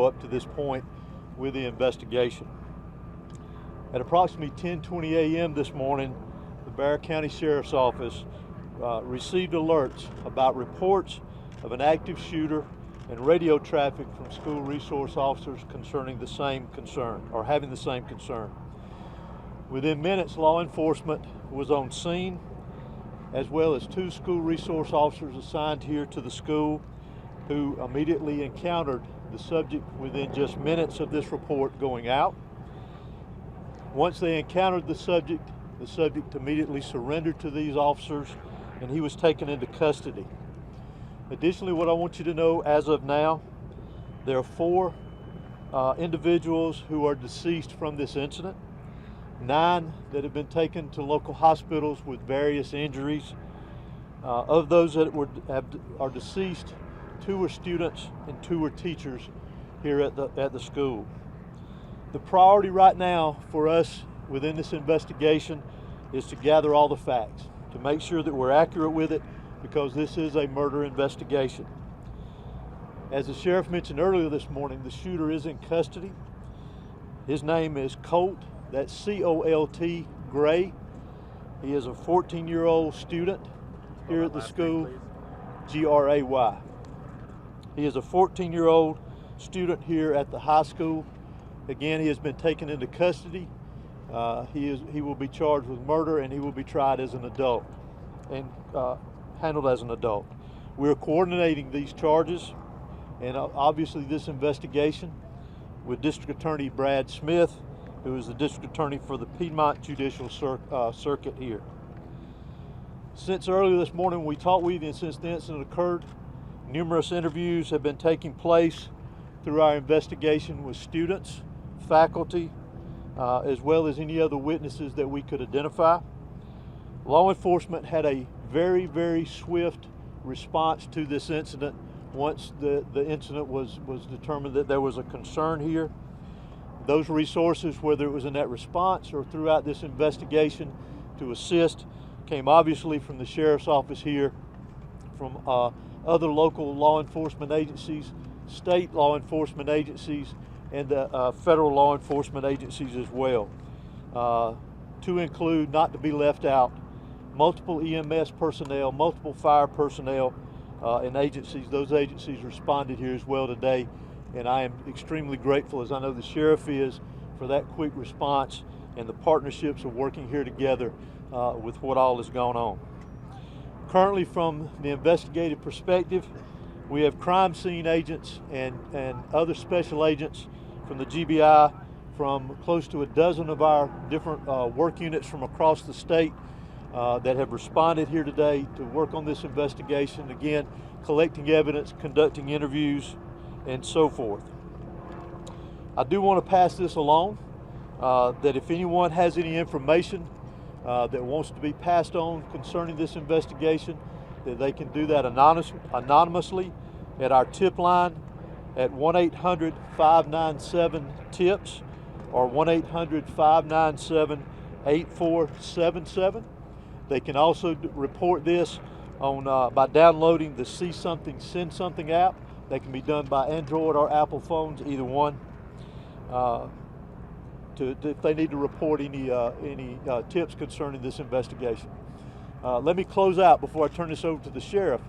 up to this point with the investigation. At approximately 10:20 a.m. this morning, the Bexar County Sheriff's Office received alerts about reports of an active shooter and radio traffic from school resource officers concerning the same concern, or having the same concern. Within minutes, law enforcement was on scene, as well as 2 school resource officers assigned here to the school who immediately encountered the subject within just minutes of this report going out. Once they encountered the subject immediately surrendered to these officers and he was taken into custody. Additionally, what I want you to know as of now, there are 4 individuals who are deceased from this incident, 9 that have been taken to local hospitals with various injuries. Of those that are deceased, 2 were students and 2 were teachers here at the school. The priority right now for us within this investigation is to gather all the facts, to make sure that we're accurate with it, because this is a murder investigation. As the sheriff mentioned earlier this morning, the shooter is in custody. His name is Colt, that's C-O-L-T, Gray. He is a 14-year-old student here at the school, G-R-A-Y. He is a 14-year-old student here at the high school. Again, he has been taken into custody. He will be charged with murder, and he will be tried as an adult and handled as an adult. We're coordinating these charges and obviously this investigation with District Attorney Brad Smith, who is the District Attorney for the Piedmont Judicial Circuit here. Since earlier this morning we talked with you, and since the incident occurred, numerous interviews have been taking place through our investigation with students, faculty, as well as any other witnesses that we could identify. Law enforcement had a very, very swift response to this incident once the incident was determined that there was a concern here. Those resources, whether it was in that response or throughout this investigation to assist, came obviously from the Sheriff's Office here, from other local law enforcement agencies, state law enforcement agencies, and federal law enforcement agencies as well. To include, not to be left out, multiple EMS personnel, multiple fire personnel, and agencies. Those agencies responded here as well today, and I am extremely grateful, as I know the sheriff is, for that quick response and the partnerships of working here together with what all has gone on. Currently, from the investigative perspective, we have crime scene agents and other special agents from the GBI, from close to a dozen of our different work units from across the state that have responded here today to work on this investigation. Again, collecting evidence, conducting interviews, and so forth. I do want to pass this along, that if anyone has any information that wants to be passed on concerning this investigation, that they can do that anonymously at our tip line at 1-800-597-TIPS or 1-800-597-8477. They can also report this on by downloading the See Something, Send Something app. That can be done by Android or Apple phones, either one. If they need to report any tips concerning this investigation. Let me close out before I turn this over to the sheriff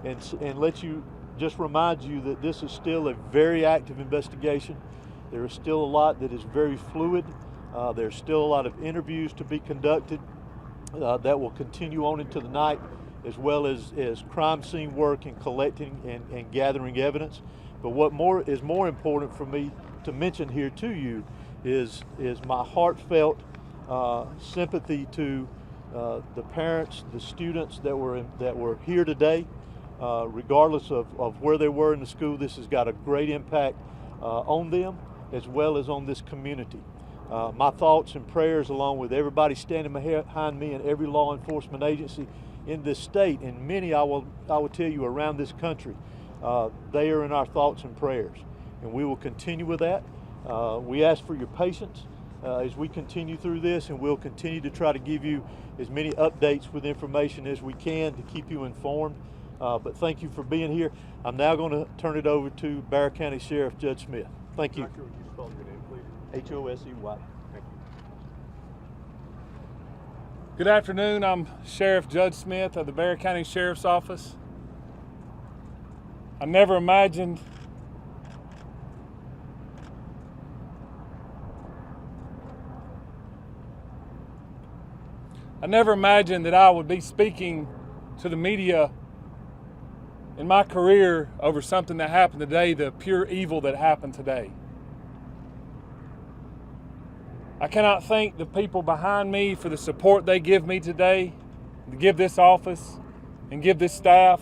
and let you just remind you that this is still a very active investigation. There is still a lot that is very fluid. There's still a lot of interviews to be conducted that will continue on into the night, as well as crime scene work and collecting and gathering evidence. But what is more important for me to mention here to you is my heartfelt sympathy to the parents, the students that were here today. Regardless of where they were in the school, this has got a great impact on them as well as on this community. My thoughts and prayers, along with everybody standing behind me and every law enforcement agency in this state, and many I will tell you around this country, they are in our thoughts and prayers, and we will continue with that. We ask for your patience as we continue through this, and we'll continue to try to give you as many updates with information as we can to keep you informed. But thank you for being here. I'm now going to turn it over to Bexar County Sheriff Judge Smith. Thank you. Doctor, would you spell your name, please? H-O-S-E-Y. Thank you. Good afternoon. I'm Sheriff Judge Smith of the Bexar County Sheriff's Office. I never imagined that I would be speaking to the media in my career over something that happened today, the pure evil that happened today. I cannot thank the people behind me for the support they give me today, to give this office and give this staff.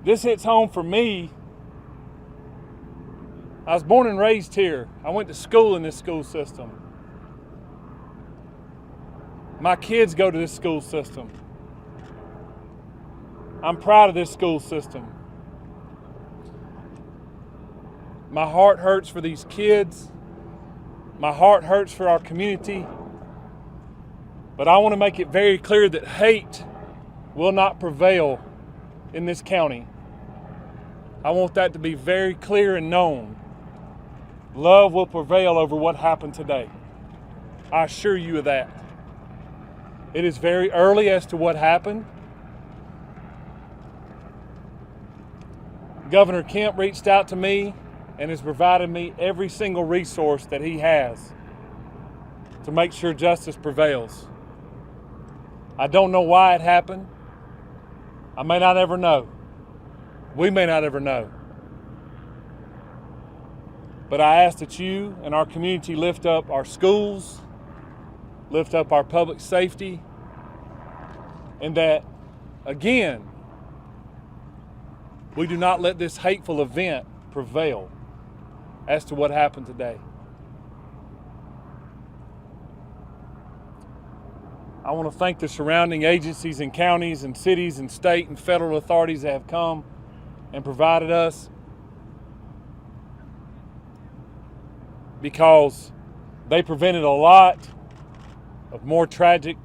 This hits home for me. I was born and raised here. I went to school in this school system. My kids go to this school system. I'm proud of this school system. My heart hurts for these kids. My heart hurts for our community. But I want to make it very clear that hate will not prevail in this county. I want that to be very clear and known. Love will prevail over what happened today. I assure you of that. It is very early as to what happened. Governor Kemp reached out to me and has provided me every single resource that he has to make sure justice prevails. I don't know why it happened. I may not ever know. We may not ever know. But I ask that you and our community lift up our schools, lift up our public safety, and that, again, we do not let this hateful event prevail as to what happened today. I want to thank the surrounding agencies and counties and cities and state and federal authorities that have come and provided us, because they prevented a lot of more tragic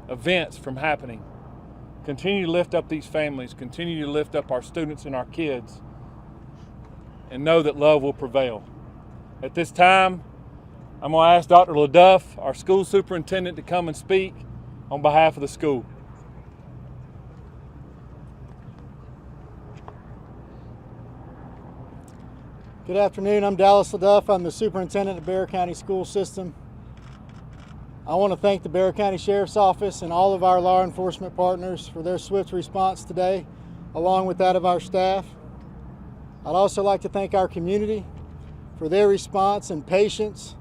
events from happening. Continue to lift up these families, continue to lift up our students and our kids, and know that love will prevail. At this time, I'm going to ask Dr. LaDuff, our school superintendent, to come and speak on behalf of the school. Good afternoon. I'm Dallas LaDuff. I'm the superintendent of Bexar County School System. I want to thank the Bexar County Sheriff's Office and all of our law enforcement partners for their swift response today, along with that of our staff. I'd also like to thank our community for their response and patience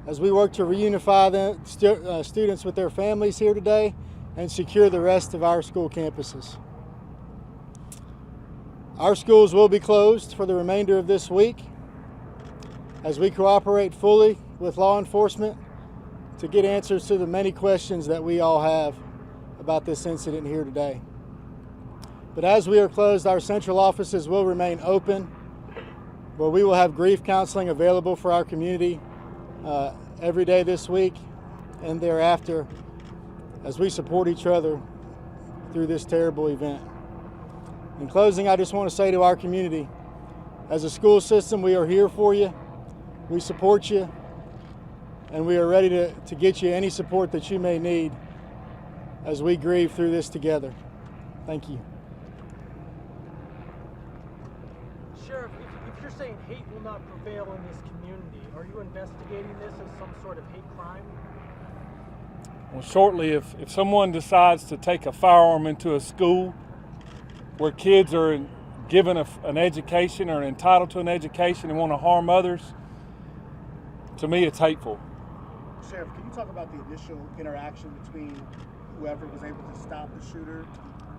as we work to reunify the students with their families here today and secure the rest of our school campuses. Our schools will be closed for the remainder of this week as we cooperate fully with law enforcement to get answers to the many questions that we all have about this incident here today. But as we are closed, our central offices will remain open, where we will have grief counseling available for our community every day this week and thereafter as we support each other through this terrible event. In closing, I just want to say to our community, as a school system, we are here for you, we support you, and we are ready to get you any support that you may need as we grieve through this together. Thank you. Sheriff, if you're saying hate will not prevail in this community, are you investigating this as some sort of hate crime? Well, shortly, if someone decides to take a firearm into a school where kids are given an education or entitled to an education and want to harm others, to me it's hateful. Sheriff, can you talk about the initial interaction between whoever was able to stop the shooter?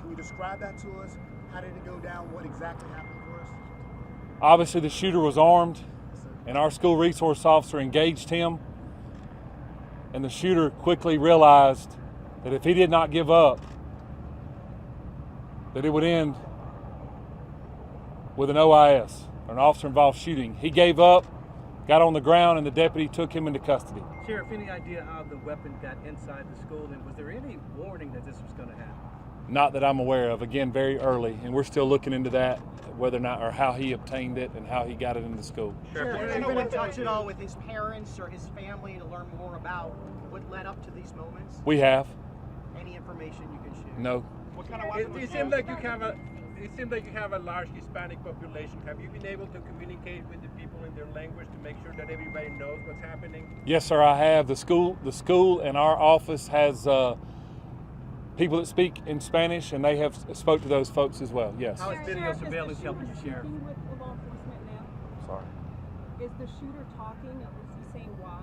Can you describe that to us? How did it go down? What exactly happened for us? Obviously, the shooter was armed, and our school resource officer engaged him. And the shooter quickly realized that if he did not give up, that it would end with an OIS, or an officer-involved shooting. He gave up, got on the ground, and the deputy took him into custody. Sheriff, any idea how the weapon got inside the school, and was there any warning that this was going to happen? Not that I'm aware of. Again, very early, and we're still looking into that, whether or not, or how he obtained it and how he got it into school. Have you been in touch at all with his parents or his family to learn more about what led up to these moments? We have. Any information you can share? No. What kind of weapon was It seems like you have a large Hispanic population. Have you been able to communicate with the people in their language to make sure that everybody knows what's happening? Yes, sir, I have. The school and our office has people that speak in Spanish, and they have spoke to those folks as well. Yes. How is video surveillance helping you, Sheriff? With law enforcement now? Sorry. Is the shooter talking? Is he saying why?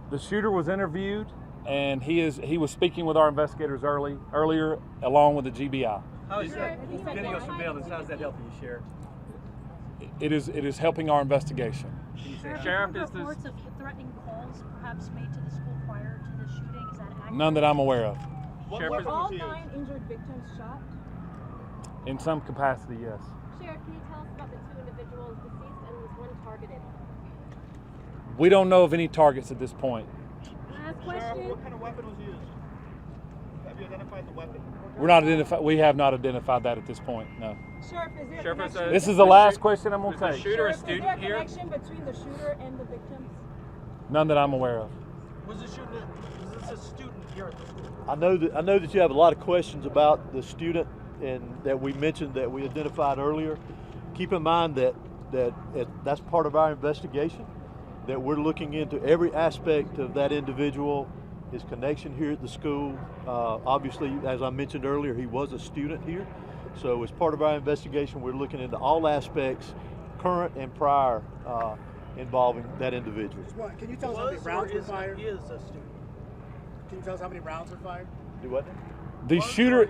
The shooter was interviewed, and he was speaking with our investigators earlier, along with the GBI. How is that video surveillance? How's that helping you, Sheriff? It is helping our investigation. Sheriff, is reports of threatening calls perhaps made to the school prior to the shooting? Is that accurate? None that I'm aware of. Were all 9 injured victims shot? In some capacity, yes. Sheriff, can you tell us about the 2 individuals deceased and was one targeted? We don't know of any targets at this point. Last question. What kind of weapon was used? Have you identified the weapon? We have not identified that at this point. No. Sheriff, is there Sheriff, a connection? This is the last question I'm going to take. shooter a Sheriff, is there a student here? connection between the shooter and the victims? None that I'm aware of. Was this a student here at the school? I know that you have a lot of questions about the student and that we mentioned that we identified earlier. Keep in mind that that's part of our investigation, that we're looking into every aspect of that individual, his connection here at the school. Obviously, as I mentioned earlier, he was a student here. So as part of our investigation, we're looking into all aspects, current and prior, involving that individual. Can you tell us how many rounds were fired? Is a student. Can you tell us how many rounds were fired? Do what? The shooter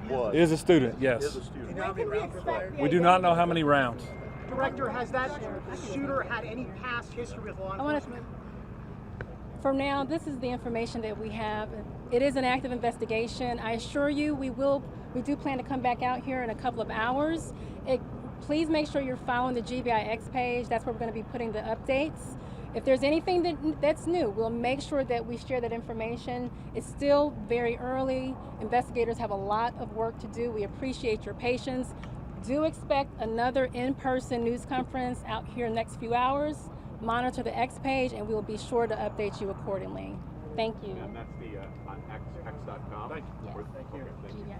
Was. is a student, yes. Is a Do you student. know how many rounds were fired? We do not know how many rounds. Director, has that shooter had any past history with law enforcement? For now, this is the information that we have. It is an active investigation. I assure you, we do plan to come back out here in a couple of hours. Please make sure you're following the GBIX page. That's where we're going to be putting the updates. If there's anything that's new, we'll make sure that we share that information. It's still very early. Investigators have a lot of work to do. We appreciate your patience. Do expect another in-person news conference out here in the next few hours. Monitor the X page, and we will be sure to update you accordingly. Thank you. And that's the on x.com. Thank you. Yes. Thank you. GBIX.